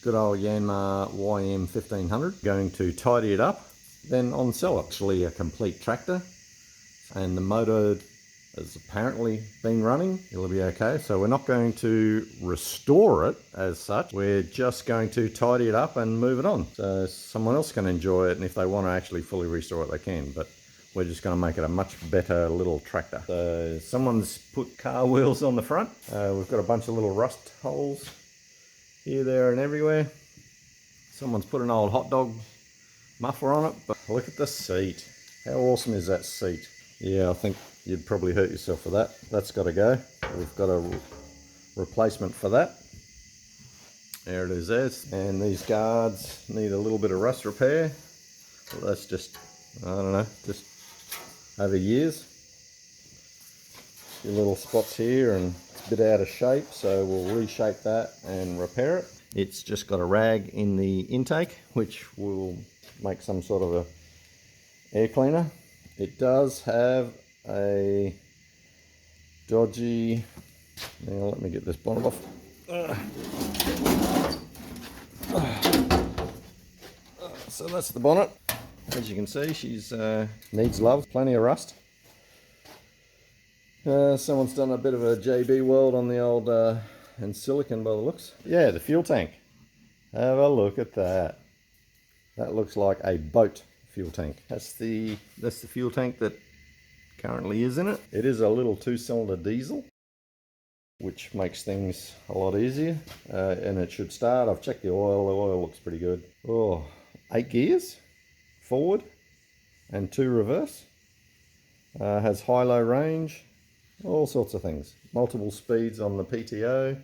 good old Yanmar YM1500. Going to tidy it up, then on sell. Actually a complete tractor, and the motor has apparently been running. It'll be okay. So we're not going to restore it as such. We're just going to tidy it up and move it on. So someone else can enjoy it, and if they want to actually fully restore it, they can. But we're just going to make it a much better little tractor. So someone's put car wheels on the front. We've got a bunch of little rust holes here, there, and everywhere. Someone's put an old hot dog muffler on it. But look at the seat. How awesome is that seat? Yeah, I think you'd probably hurt yourself for that. That's got to go. We've got a replacement for that. There it is there. And these guards need a little bit of rust repair. Well, that's just, I don't know, just over years. A few little spots here and it's a bit out of shape, so we'll reshape that and repair it. It's just got a rag in the intake, which will make some sort of a air cleaner. It does have a dodgy, now let me get this bonnet off. So that's the bonnet. As you can see, she's needs love, plenty of rust. Someone's done a bit of a JB weld on the old and silicon by the looks. Yeah, the fuel tank. Have a look at that. That looks like a boat fuel tank. That's the fuel tank that currently is in it. It is a little 2-cylinder diesel, which makes things a lot easier. And it should start. I've checked the oil. The oil looks pretty good. Oh, 8 gears forward and 2 reverse. Has high-low range. All sorts of things. Multiple speeds on the PTO.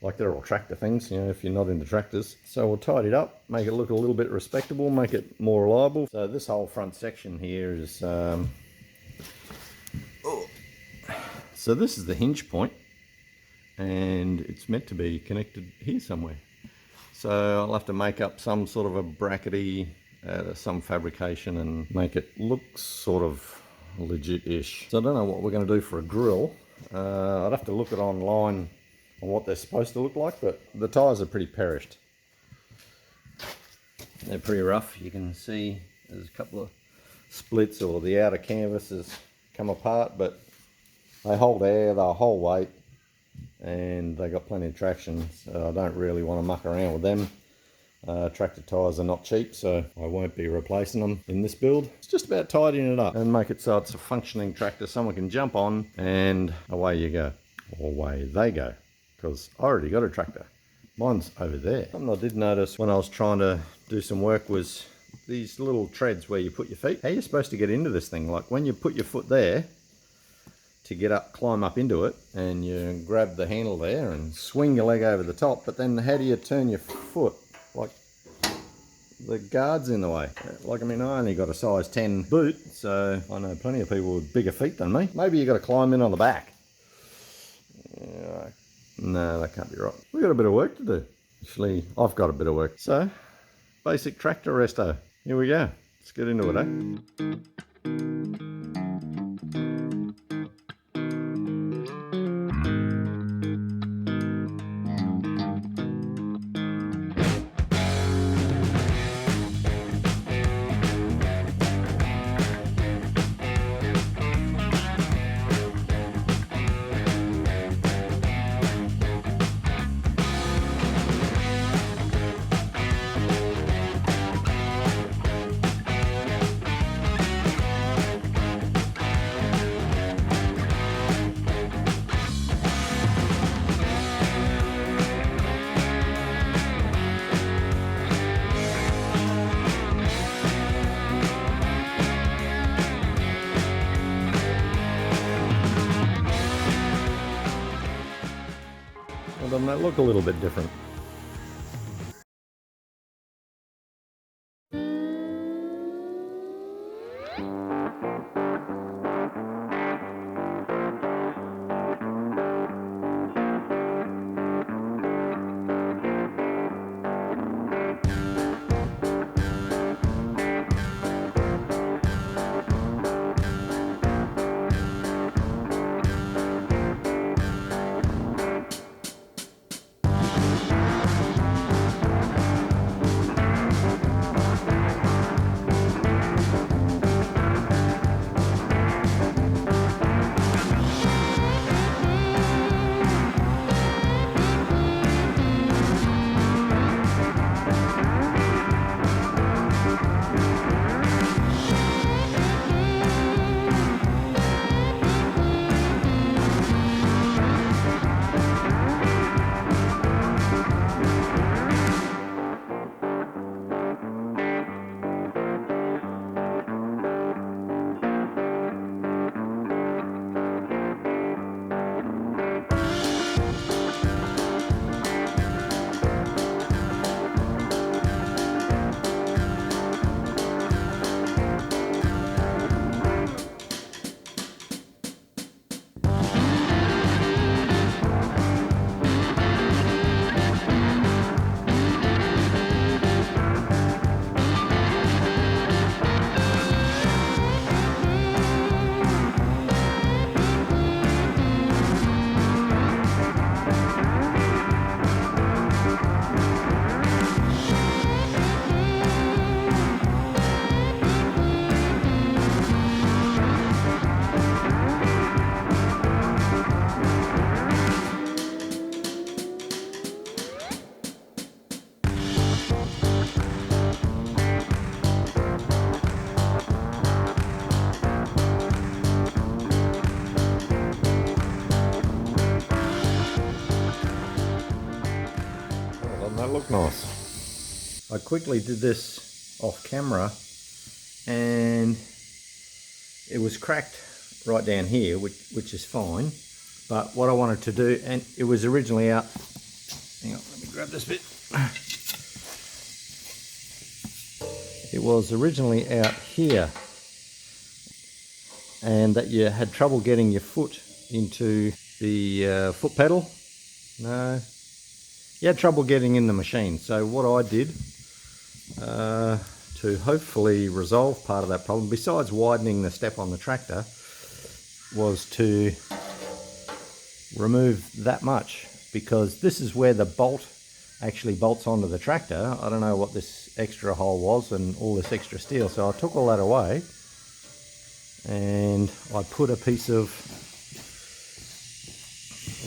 Like they're all tractor things, you know, if you're not into tractors. So we'll tidy it up, make it look a little bit respectable, make it more reliable. So this whole front section here is, so this is the hinge point, and it's meant to be connected here somewhere. So I'll have to make up some sort of a brackety, some fabrication, and make it look sort of legit-ish. So I don't know what we're going to do for a grill. I'd have to look it online on what they're supposed to look like, but the tyres are pretty perished. They're pretty rough. You can see there's a couple of splits, or the outer canvas has come apart, but they hold air, they'll hold weight, and they got plenty of traction, so I don't really want to muck around with them. Tractor tyres are not cheap, so I won't be replacing them in this build. It's just about tidying it up and make it so it's a functioning tractor someone can jump on, and away you go, or away they go. Because I already got a tractor. Mine's over there. Something I did notice when I was trying to do some work was these little treads where you put your feet. How are you supposed to get into this thing? Like when you put your foot there to get up, climb up into it, and you grab the handle there and swing your leg over the top, but then how do you turn your foot? Like the guard's in the way. Like, I mean, I only got a size 10 boot, so I know plenty of people with bigger feet than me. Maybe you got to climb in on the back. Yeah, no, that can't be right. We've got a bit of work to do. Actually, I've got a bit of work. So, basic tractor resto. Here we go. Let's get into it, eh? Doesn't that look a little bit different? I quickly did this off camera and it was cracked right down here, which is fine. But what I wanted to do, and it was originally out, hang on, let me grab this bit. It was originally out here, and that you had trouble getting your foot into the foot pedal. No, you had trouble getting in the machine. So what I did to hopefully resolve part of that problem, besides widening the step on the tractor, was to remove that much, because this is where the bolt actually bolts onto the tractor. I don't know what this extra hole was and all this extra steel, so I took all that away and I put a piece of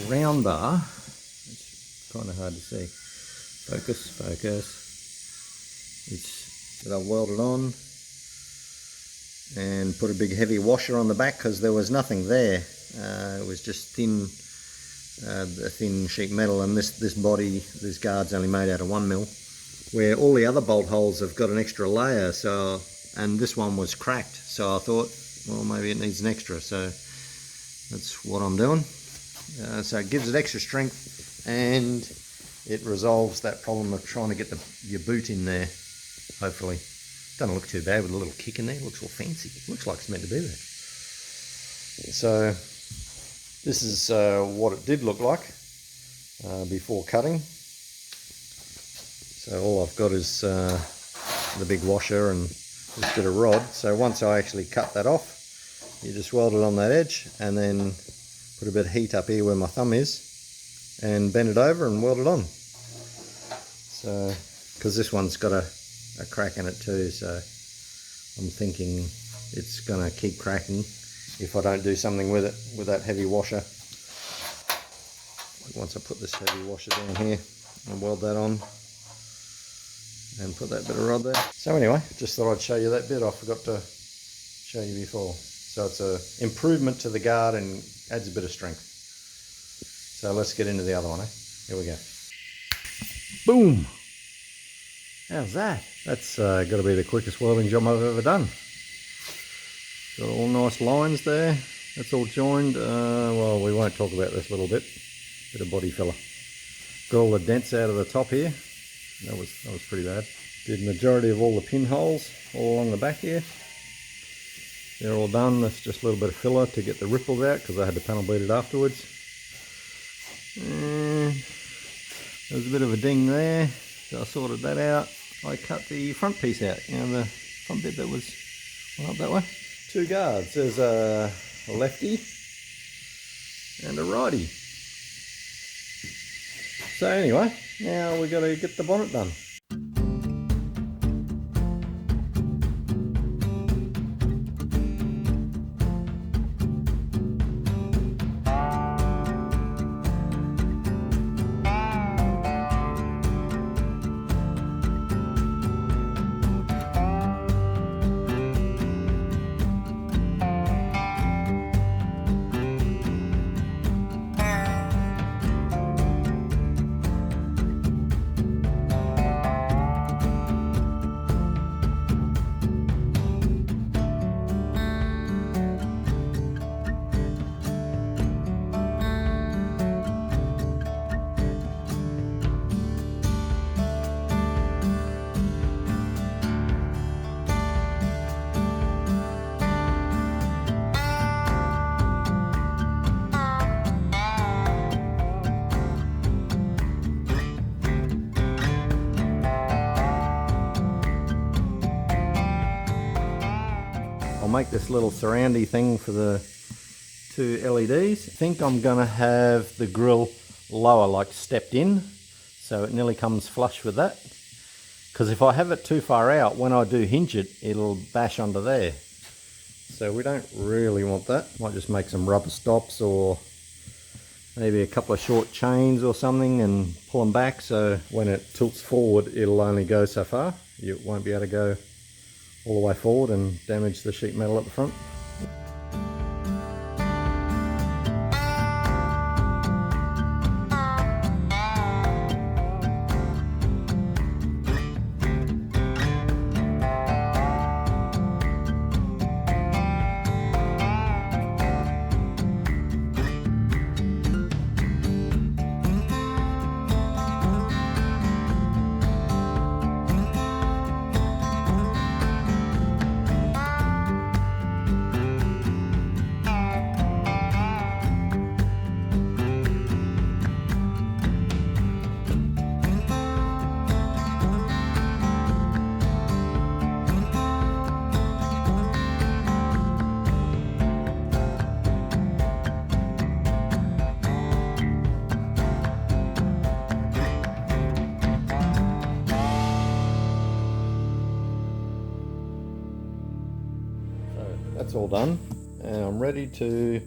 round bar. It's kind of hard to see. Focus. It's that I welded on and put a big heavy washer on the back, because there was nothing there. It was just thin, a thin sheet metal, and this body, this guard's only made out of 1mm, where all the other bolt holes have got an extra layer. So, and this one was cracked, so I thought, well, maybe it needs an extra, so that's what I'm doing. So it gives it extra strength, and it resolves that problem of trying to get your boot in there, hopefully. Doesn't look too bad with a little kick in there. It looks all fancy. It looks like it's meant to be there. So this is what it did look like before cutting. So all I've got is the big washer and this bit of rod. So once I actually cut that off, you just weld it on that edge and then put a bit of heat up here where my thumb is and bend it over and weld it on. So, because this one's got a crack in it too, so I'm thinking it's gonna keep cracking if I don't do something with it, with that heavy washer. Once I put this heavy washer down here and weld that on and put that bit of rod there. So anyway, just thought I'd show you that bit. I forgot to show you before. So it's a improvement to the guard and adds a bit of strength. So let's get into the other one, eh? Here we go. Boom! How's that? That's got to be the quickest welding job I've ever done. Got all nice lines there. That's all joined. Well, we won't talk about this little bit of body filler. Got all the dents out of the top here. That was pretty bad. Did majority of all the pinholes all along the back here. They're all done. That's just a little bit of filler to get the ripples out, because I had to panel beat it afterwards. And there's a bit of a ding there, so I sorted that out. I cut the front piece out, you know, the front bit that was up that way. Two guards. There's a lefty and a righty. So anyway, now we've got to get the bonnet done. I'll make this little surroundy thing for the two LEDs. I think I'm gonna have the grill lower, like stepped in, so it nearly comes flush with that. Because if I have it too far out, when I do hinge it, it'll bash under there. So we don't really want that. Might just make some rubber stops or maybe a couple of short chains or something and pull them back, so when it tilts forward, it'll only go so far. You won't be able to go all the way forward and damage the sheet metal at the front. that's all done, and I'm ready to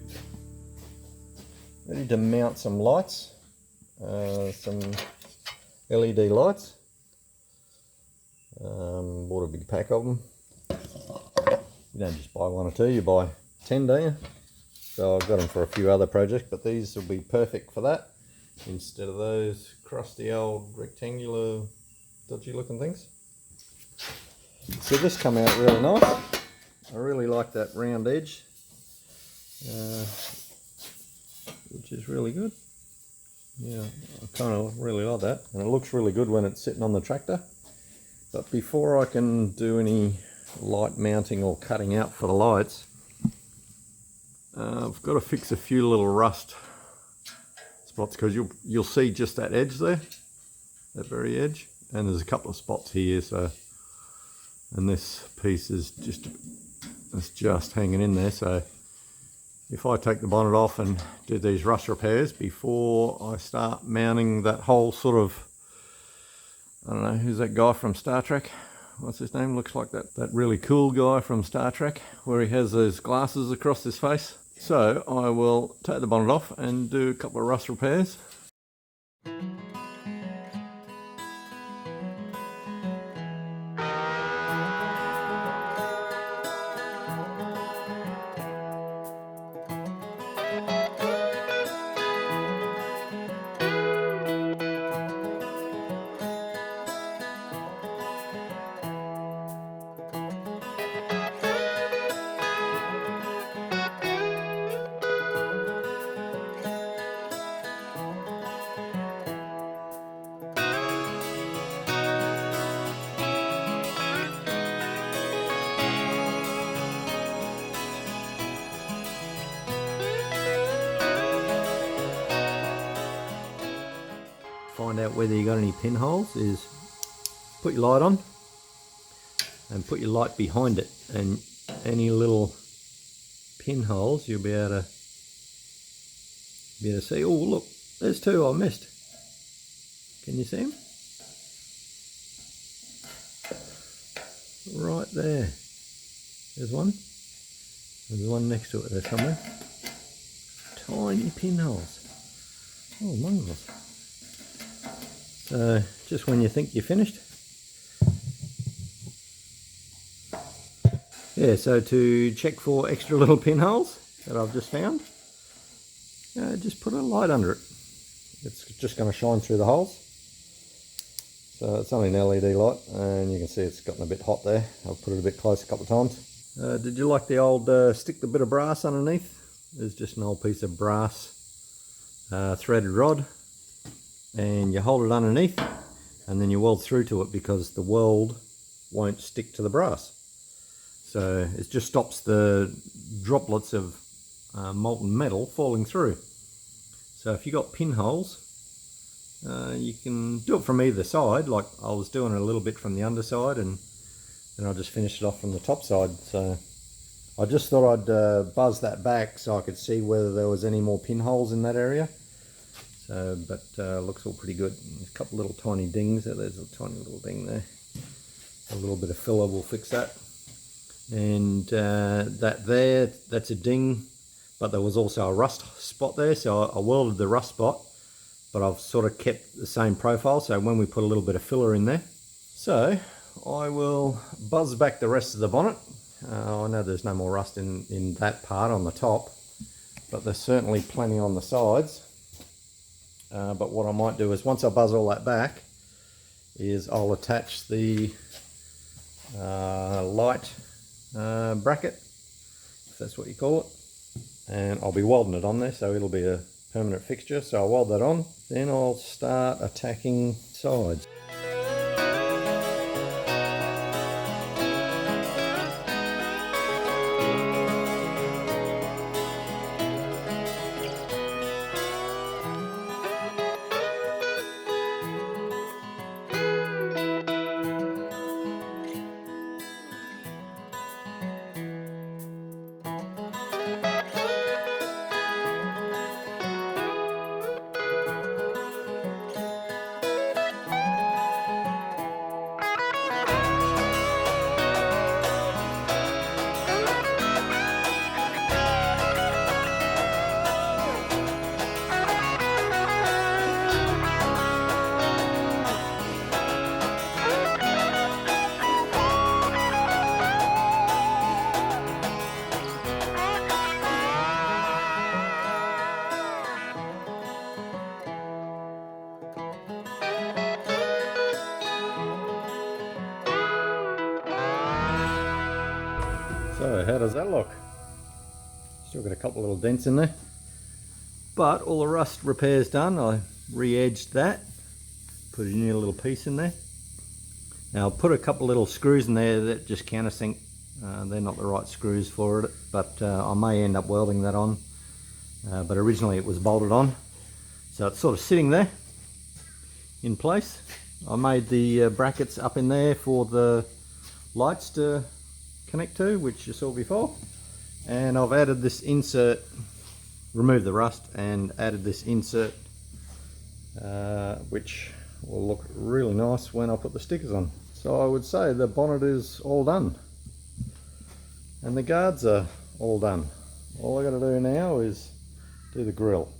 mount some lights, some LED lights. Bought a big pack of them. You don't just buy one or two, you buy 10, don't you? So I've got them for a few other projects, but these will be perfect for that instead of those crusty old rectangular dodgy looking things. So this come out really nice. I really like that round edge, which is really good. Yeah, I kind of really like that, and it looks really good when it's sitting on the tractor. But before I can do any light mounting or cutting out for the lights, I've got to fix a few little rust spots, because you'll see just that edge there, that very edge, and there's a couple of spots here. So, and this piece is just hanging in there. So if I take the bonnet off and do these rust repairs before I start mounting that whole sort of, I don't know, who's that guy from Star Trek? What's his name? Looks like that really cool guy from Star Trek, where he has those glasses across his face. So I will take the bonnet off and do a couple of rust repairs. Find out whether you got any pinholes is put your light on and put your light behind it, and any little pinholes you'll be able to see. Oh look, there's two I missed. Can you see them? Right there. There's one. There's one next to it there somewhere. Tiny pinholes. Oh, mongrels. So just when you think you're finished. Yeah, so to check for extra little pinholes that I've just found, just put a light under it. It's just going to shine through the holes. So it's only an LED light, and you can see it's gotten a bit hot there. I'll put it a bit close a couple of times. Did you like the old stick the bit of brass underneath? There's just an old piece of brass threaded rod, and you hold it underneath and then you weld through to it, because the weld won't stick to the brass. So it just stops the droplets of molten metal falling through. So if you got pinholes, you can do it from either side. Like I was doing it a little bit from the underside, and then I just finished it off from the top side. So I just thought I'd buzz that back so I could see whether there was any more pinholes in that area. So, but looks all pretty good. There's a couple little tiny dings. There's a tiny little ding there. A little bit of filler will fix that. And that's a ding, but there was also a rust spot there. So I welded the rust spot, but I've sort of kept the same profile. So when we put a little bit of filler in there. So I will buzz back the rest of the bonnet. I know there's no more rust in that part on the top, but there's certainly plenty on the sides. But what I might do is, once I buzz all that back, is I'll attach the light bracket, if that's what you call it, and I'll be welding it on there, so it'll be a permanent fixture. So I'll weld that on, then I'll start attacking sides. So how does that look? Still got a couple little dents in there, but all the rust repair's done. I re-edged that, put a new little piece in there. Now I'll put a couple little screws in there that just countersink. They're not the right screws for it, but I may end up welding that on. But originally it was bolted on, so it's sort of sitting there in place. I made the brackets up in there for the lights to connect to, which you saw before, and I've added this insert, removed the rust and added this insert, which will look really nice when I put the stickers on. So I would say the bonnet is all done and the guards are all done. All I got to do now is do the grille.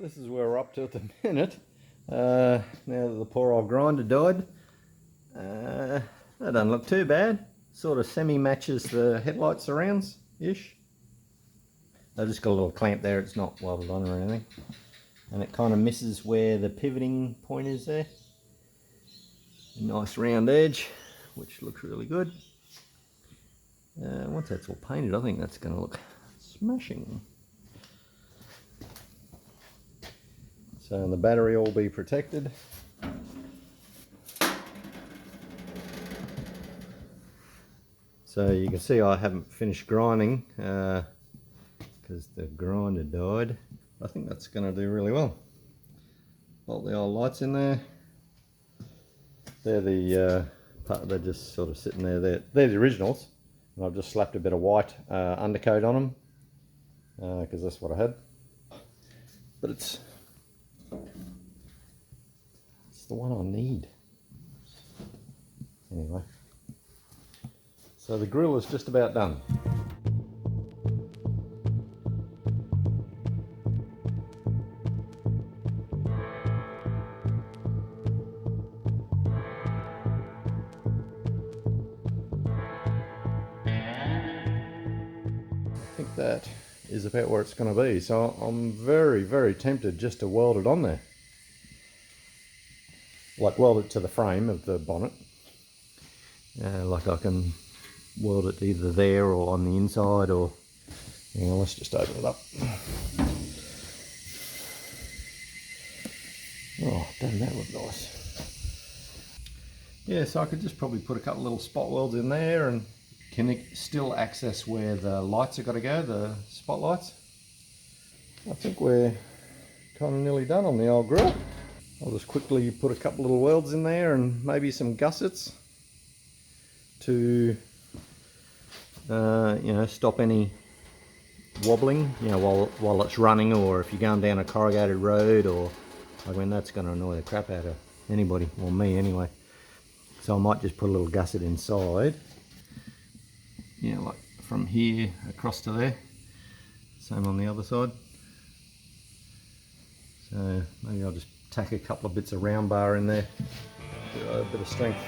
This is where we're up to at the minute. Now that the poor old grinder died, that doesn't look too bad. Sort of semi-matches the headlight surrounds-ish. I've just got a little clamp there, it's not welded on or anything. And it kind of misses where the pivoting point is there. A nice round edge, which looks really good. Once that's all painted, I think that's going to look smashing. So the battery will be protected. So you can see I haven't finished grinding because the grinder died. I think that's going to do really well. Bolt the old lights in there. They're the they're just sort of sitting there. They're the originals, and I've just slapped a bit of white undercoat on them because that's what I had. But it's the one I need. Anyway, so the grill is just about done. think that is about where it's going to be. So I'm very, very tempted just to weld it on there. Like weld it to the frame of the bonnet. Like I can weld it either there or on the inside, or let's just open it up. Oh, doesn't that look nice? Yeah, so I could just probably put a couple little spot welds in there, and can still access where the lights have got to go, the spotlights. I think we're kind of nearly done on the old grill. I'll just quickly put a couple little welds in there and maybe some gussets to stop any wobbling, while it's running, or if you're going down a corrugated road, or that's going to annoy the crap out of anybody, or me anyway. So I might just put a little gusset inside, like from here across to there. Same on the other side. So maybe I'll just tack a couple of bits of round bar in there, a bit of strength.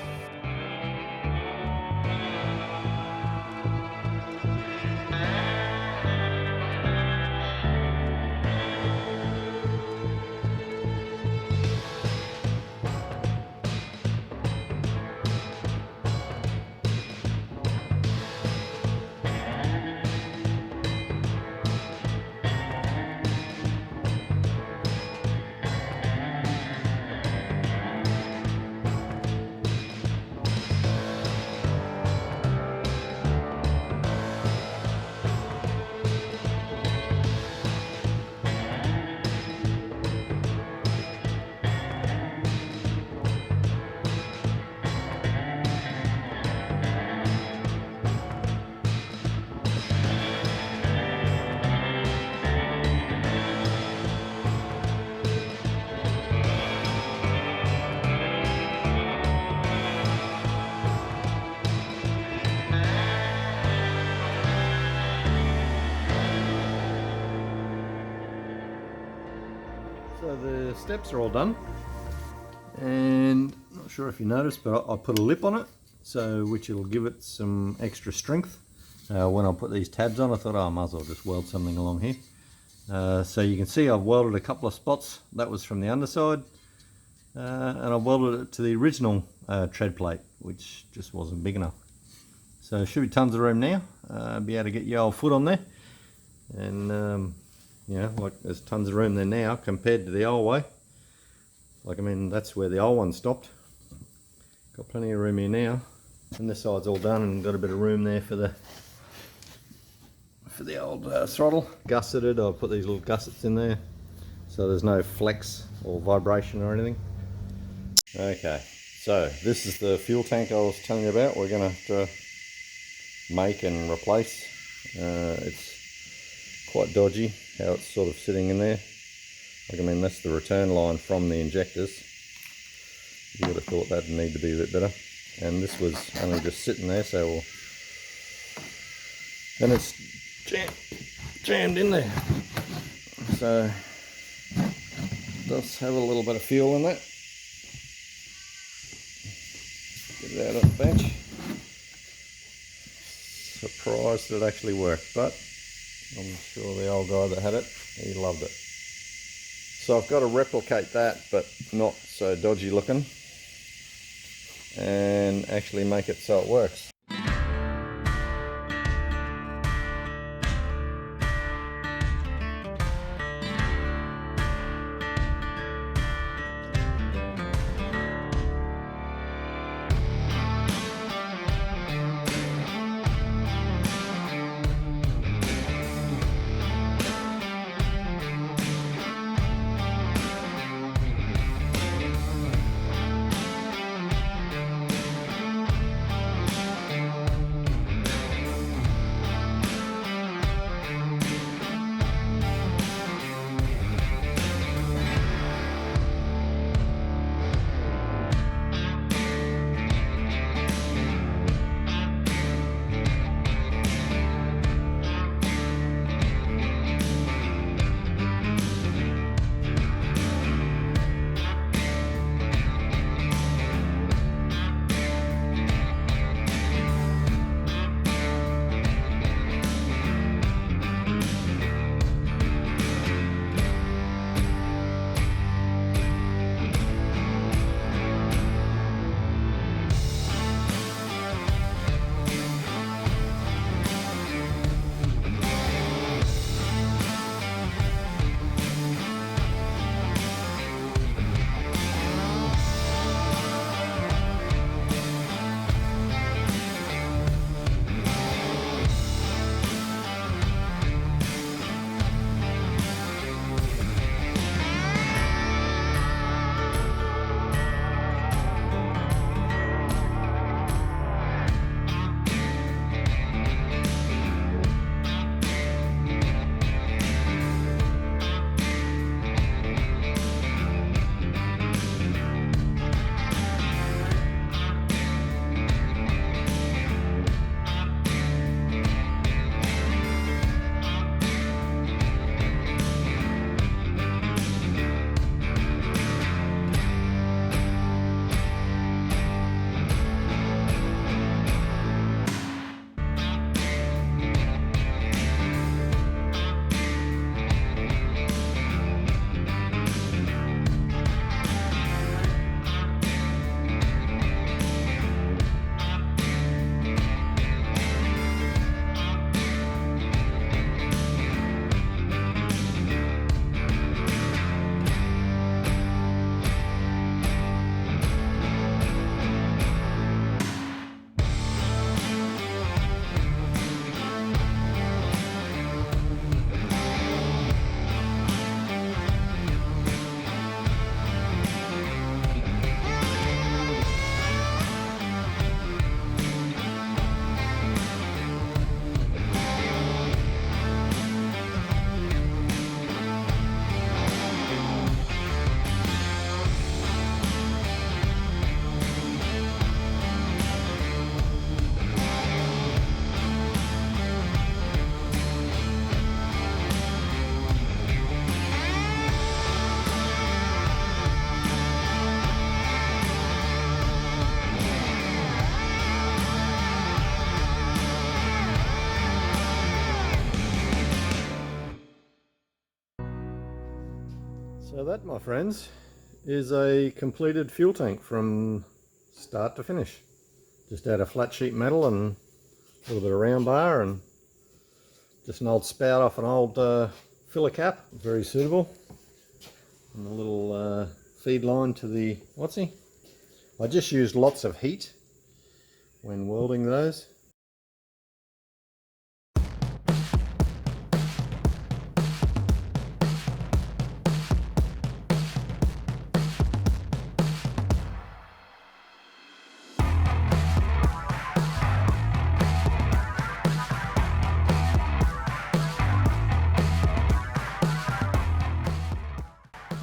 So the steps are all done, and not sure if you noticed, but I put a lip on it, which will give it some extra strength. When I put these tabs on, I thought, I might as well just weld something along here. So you can see I've welded a couple of spots. That was from the underside, and I welded it to the original tread plate, which just wasn't big enough. So should be tons of room now. Be able to get your old foot on there, and there's tons of room there now compared to the old way. That's where the old one stopped. Got plenty of room here now, and this side's all done, and got a bit of room there for the old throttle. Gusseted, I'll put these little gussets in there so there's no flex or vibration or anything. Okay, so this is the fuel tank I was telling you about. We're going to have to make and replace. It's quite dodgy how it's sort of sitting in there. That's the return line from the injectors. You would have thought that'd need to be a bit better. And this was only just sitting there, and it's jammed in there. So it does have a little bit of fuel in that. Get it out of the bench. Surprised it actually worked, but I'm sure the old guy that had it, he loved it. So I've got to replicate that, but not so dodgy looking, and actually make it so it works. So that, my friends, is a completed fuel tank from start to finish. Just out of flat sheet metal and a little bit of round bar and just an old spout off an old filler cap. Very suitable. And a little feed line to the whatsy. I just used lots of heat when welding those.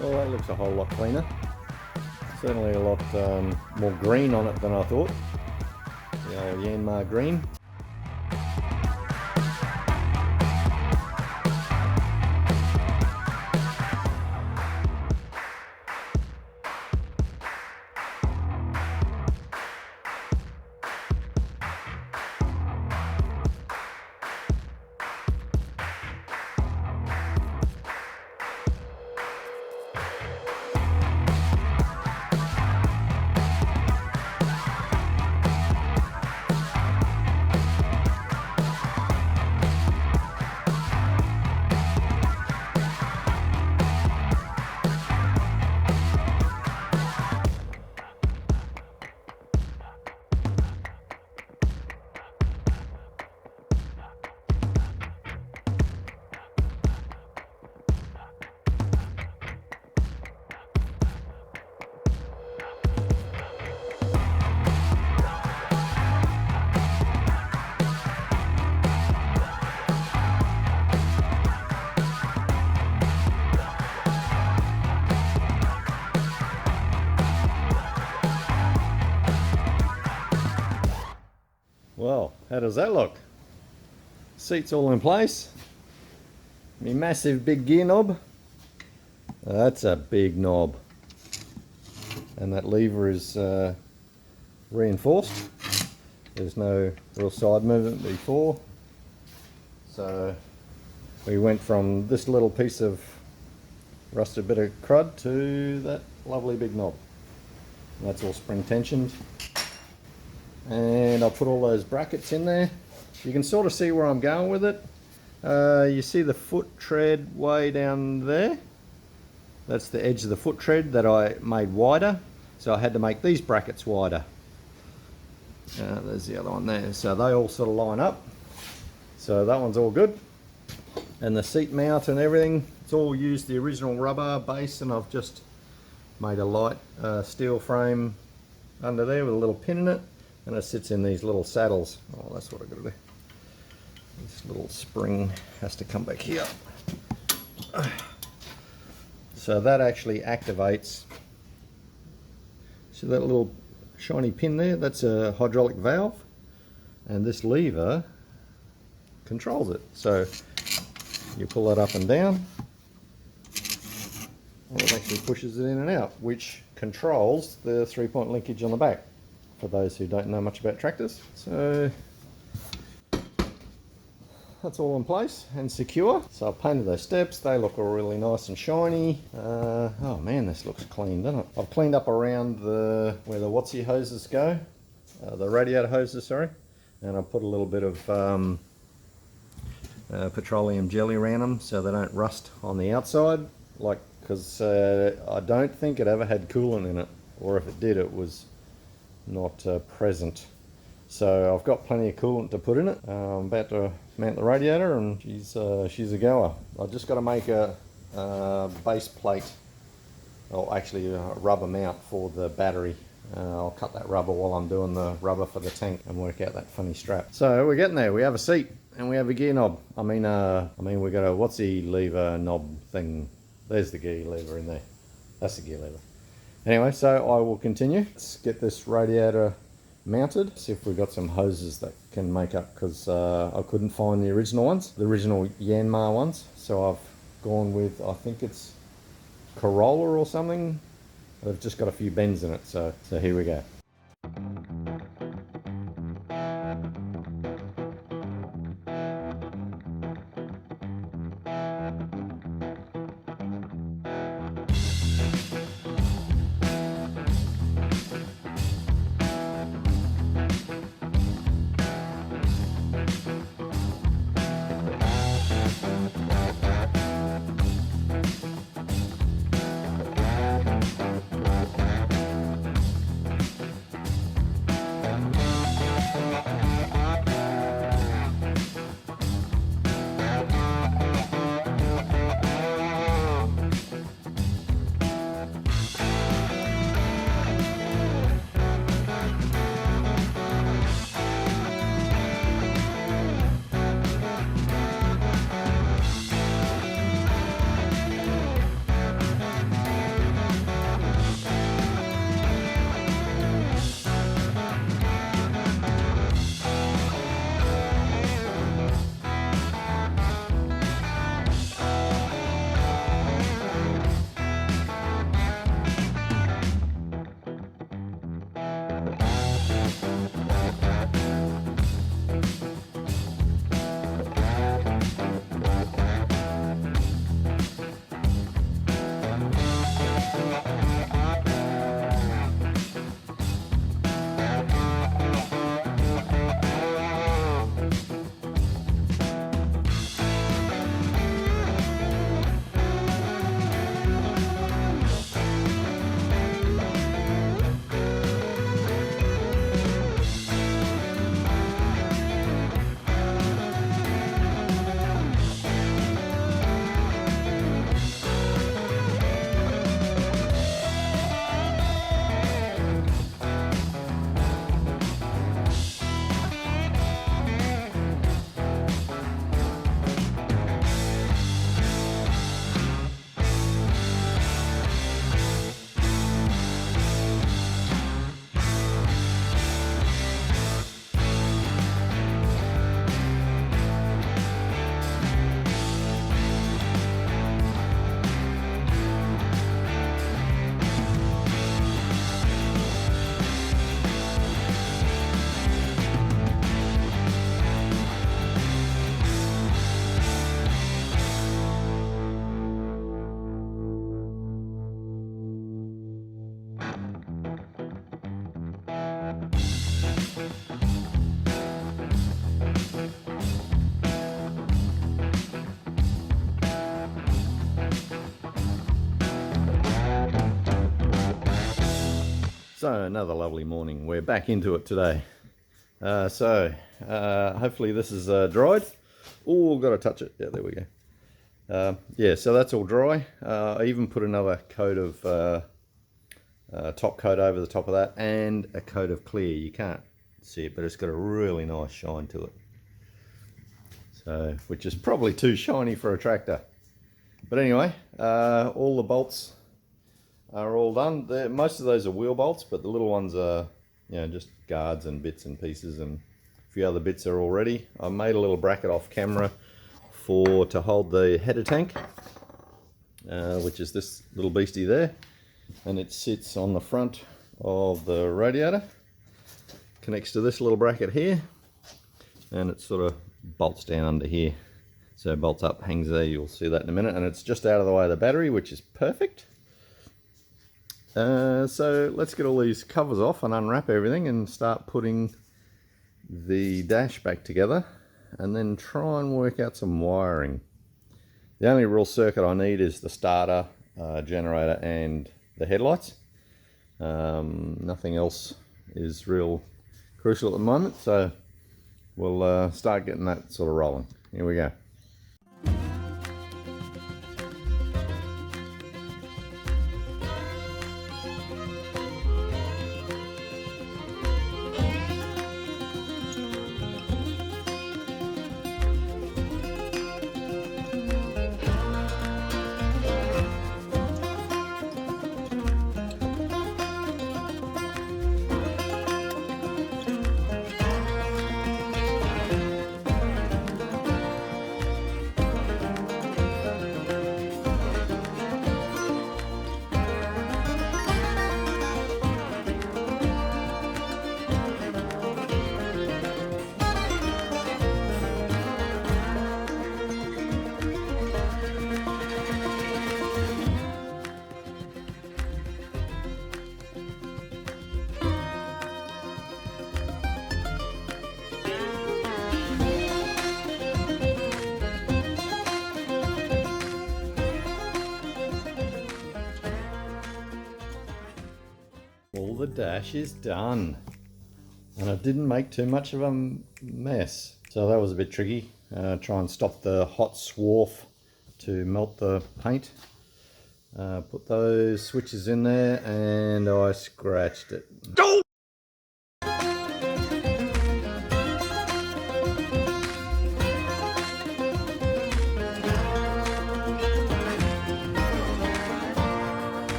Well, that looks a whole lot cleaner. Certainly a lot more green on it than I thought. The old Yanmar green. Well, how does that look? Seats all in place. My massive big gear knob. That's a big knob. And that lever is reinforced. There's no real side movement before. So we went from this little piece of rusted bit of crud to that lovely big knob. And that's all spring tensioned. And I'll put all those brackets in there. You can sort of see where I'm going with it. You see the foot tread way down there? That's the edge of the foot tread that I made wider. So I had to make these brackets wider. There's the other one there. So they all sort of line up. So that one's all good. And the seat mount and everything, it's all used the original rubber base, and I've just made a light steel frame under there with a little pin in it. And it sits in these little saddles. Oh, that's what I've got to do. This little spring has to come back here. So that actually activates. See that little shiny pin there? That's a hydraulic valve. And this lever controls it. So you pull that up and down. And it actually pushes it in and out, which controls the 3-point linkage on the back, for those who don't know much about tractors. So that's all in place and secure. So I've painted those steps. They look all really nice and shiny. Oh man, this looks clean, doesn't it? I've cleaned up around where the whatsy hoses go, the radiator hoses, sorry. And I put a little bit of petroleum jelly around them so they don't rust on the outside, because I don't think it ever had coolant in it, or if it did, it was not present. So I've got plenty of coolant to put in it. I'm about to mount the radiator, and she's a goer. I've just got to make a base plate, or actually a rubber mount for the battery. I'll cut that rubber while I'm doing the rubber for the tank and work out that funny strap. So we're getting there. We have a seat and we have a gear knob. I mean we got a whatsy lever knob thing. There's the gear lever in there. That's the gear lever. Anyway, so I will continue. Let's get this radiator mounted. See if we've got some hoses that can make up, because I couldn't find the original ones, the original Yanmar ones. So I've gone with, I think it's Corolla or something. They've just got a few bends in it. So here we go. So another lovely morning. We're back into it today. Hopefully this is dried. Oh, got to touch it. Yeah, there we go. Yeah, so that's all dry. I even put another coat of top coat over the top of that and a coat of clear. You can't see it, but it's got a really nice shine to it. So, which is probably too shiny for a tractor. But anyway, all the bolts are all done. Most of those are wheel bolts, but the little ones are, just guards and bits and pieces, and a few other bits are all ready. I made a little bracket off camera to hold the header tank, which is this little beastie there, and it sits on the front of the radiator, connects to this little bracket here, and it sort of bolts down under here. So bolts up, hangs there, you'll see that in a minute, and it's just out of the way of the battery, which is perfect. So let's get all these covers off and unwrap everything and start putting the dash back together, and then try and work out some wiring. The only real circuit I need is the starter, generator and the headlights. Nothing else is real crucial at the moment, so we'll start getting that sort of rolling. Here we go. All the dash is done, and I didn't make too much of a mess, so that was a bit tricky. Try and stop the hot swarf to melt the paint. Put those switches in there, and I scratched it.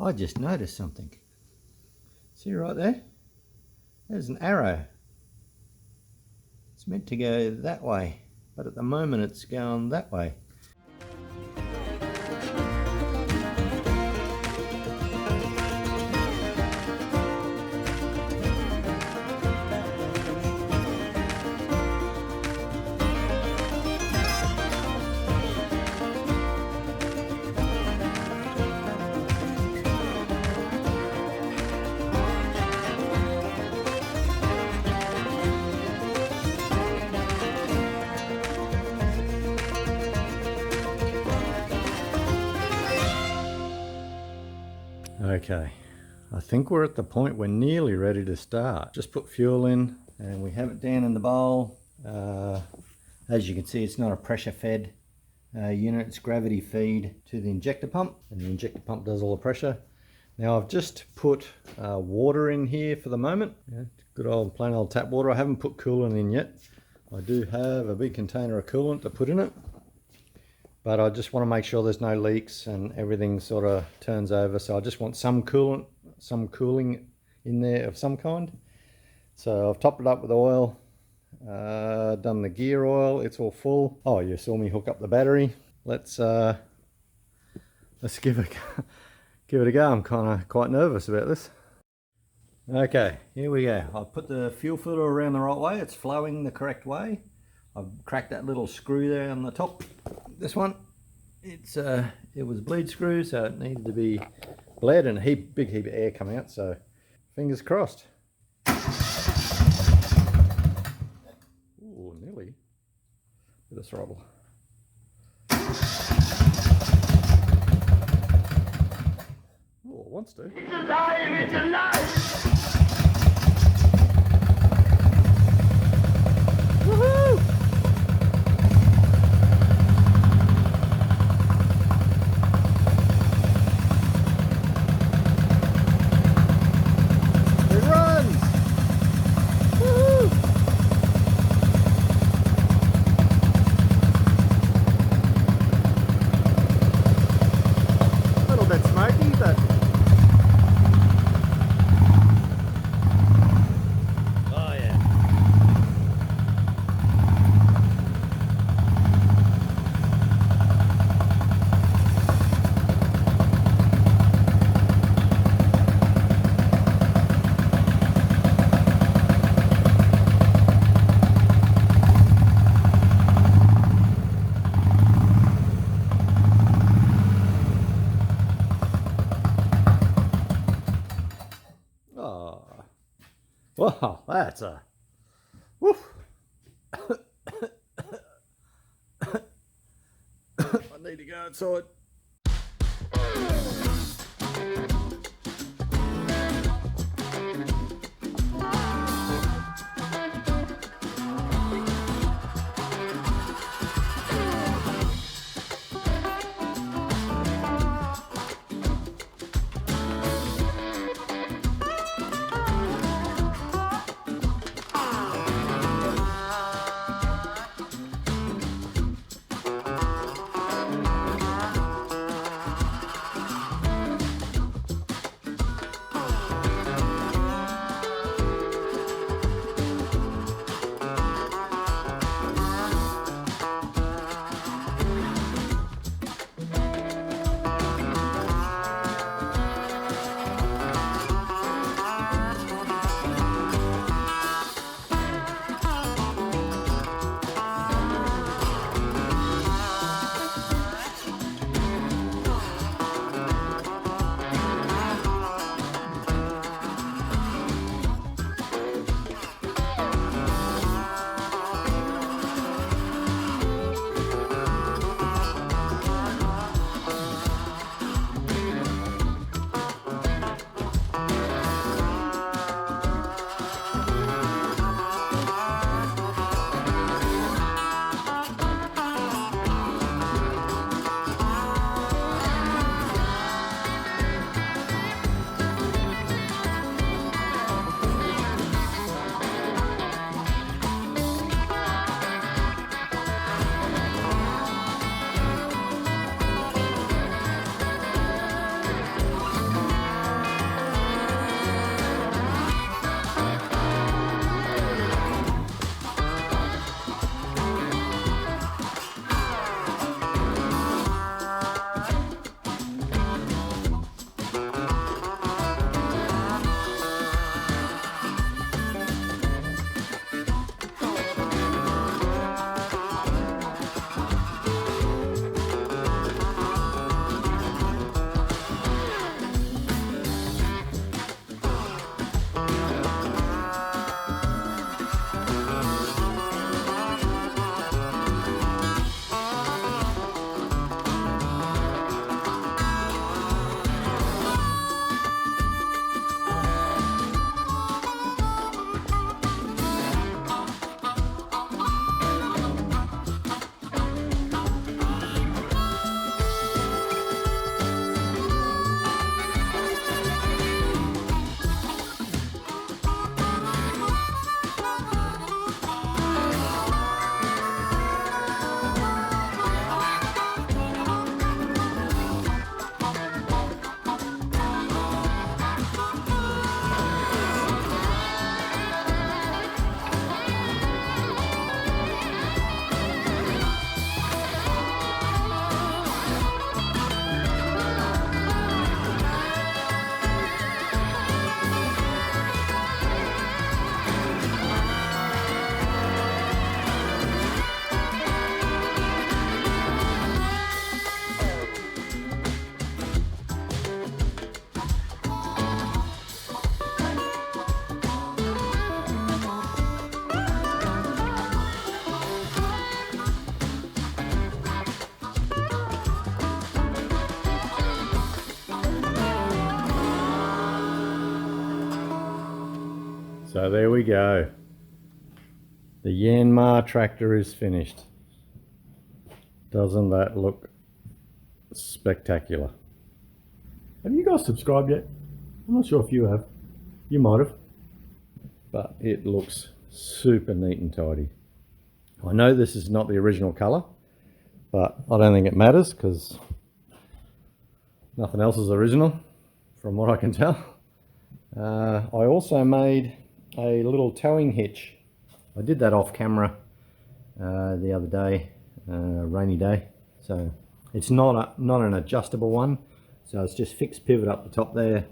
I just noticed something. See right there? There's an arrow. It's meant to go that way, but at the moment it's going that way. Okay, I think we're at the point we're nearly ready to start. Just put fuel in and we have it down in the bowl. As you can see, it's not a pressure fed unit, it's gravity feed to the injector pump, and the injector pump does all the pressure. Now I've just put water in here for the moment. Good old plain old tap water. I haven't put coolant in yet. I do have a big container of coolant to put in it, but I just want to make sure there's no leaks and everything sort of turns over. So I just want some coolant, some cooling in there of some kind. So I've topped it up with oil, Done the gear oil, it's all full. Oh, you saw me hook up the battery. Let's give it a go. I'm kind of quite nervous about this. Okay, here we go. I've put the fuel filter around the right way. It's flowing the correct way. I've cracked that little screw there on the top. This one, it was a bleed screw, so it needed to be bled, and a big heap of air coming out. So fingers crossed. Ooh, nearly. Bit of throttle. Oh, it wants to. It's alive! It's alive! Woohoo! It runs! Woohoo! A little bit smoky, but oh yeah. Oh, wow, that's a woof. I need to go outside. So there we go. The Yanmar tractor is finished. Doesn't that look spectacular? Have you guys subscribed yet? I'm not sure if you have. You might have. But it looks super neat and tidy. I know this is not the original colour, but I don't think it matters because nothing else is original from what I can tell. I also made a little towing hitch. I did that off camera the other day, rainy day. So it's not an adjustable one. So it's just fixed pivot up the top there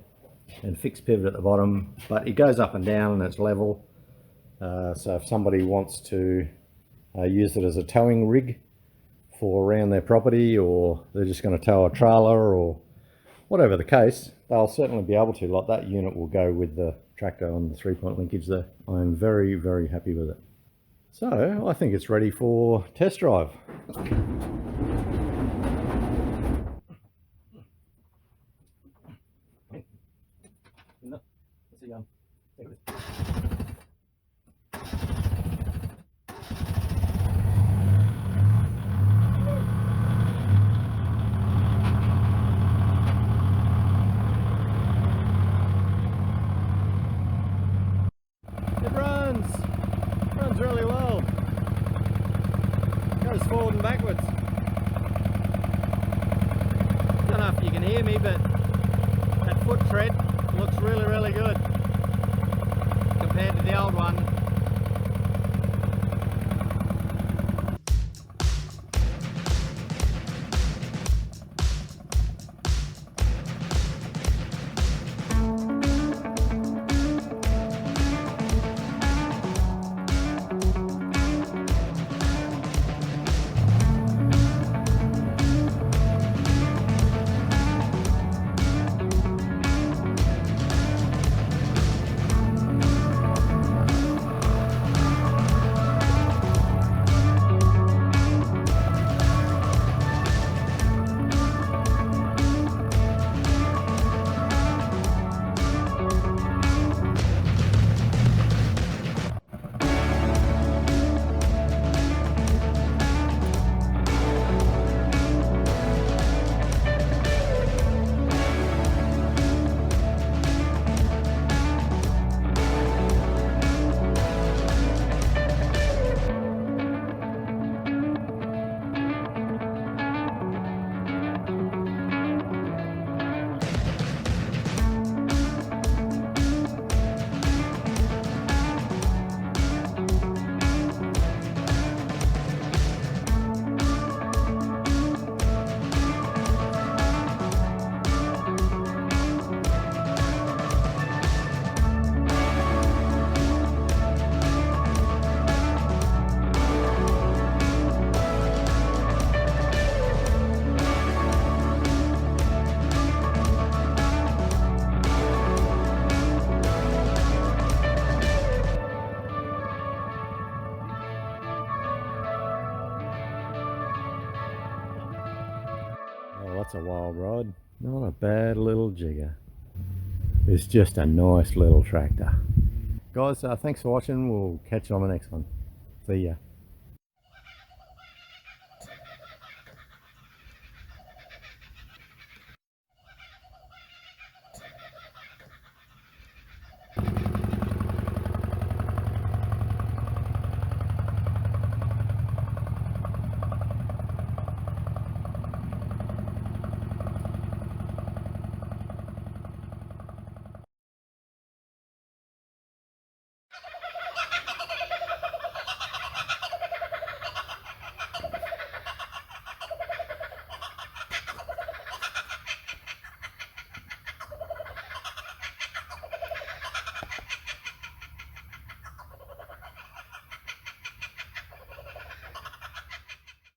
and fixed pivot at the bottom, but it goes up and down and it's level. So if somebody wants to use it as a towing rig for around their property, or they're just going to tow a trailer or whatever the case, they'll certainly be able to. Like, that unit will go with the tractor on the 3-point linkage there. I am very, very happy with it. So I think it's ready for test drive. It runs really well. Goes forward and backwards. Don't know if you can hear me, but that foot tread looks really, really good compared to the old one. That's a wild ride. Not a bad little jigger. It's just a nice little tractor. Guys, thanks for watching. We'll catch you on the next one. See ya.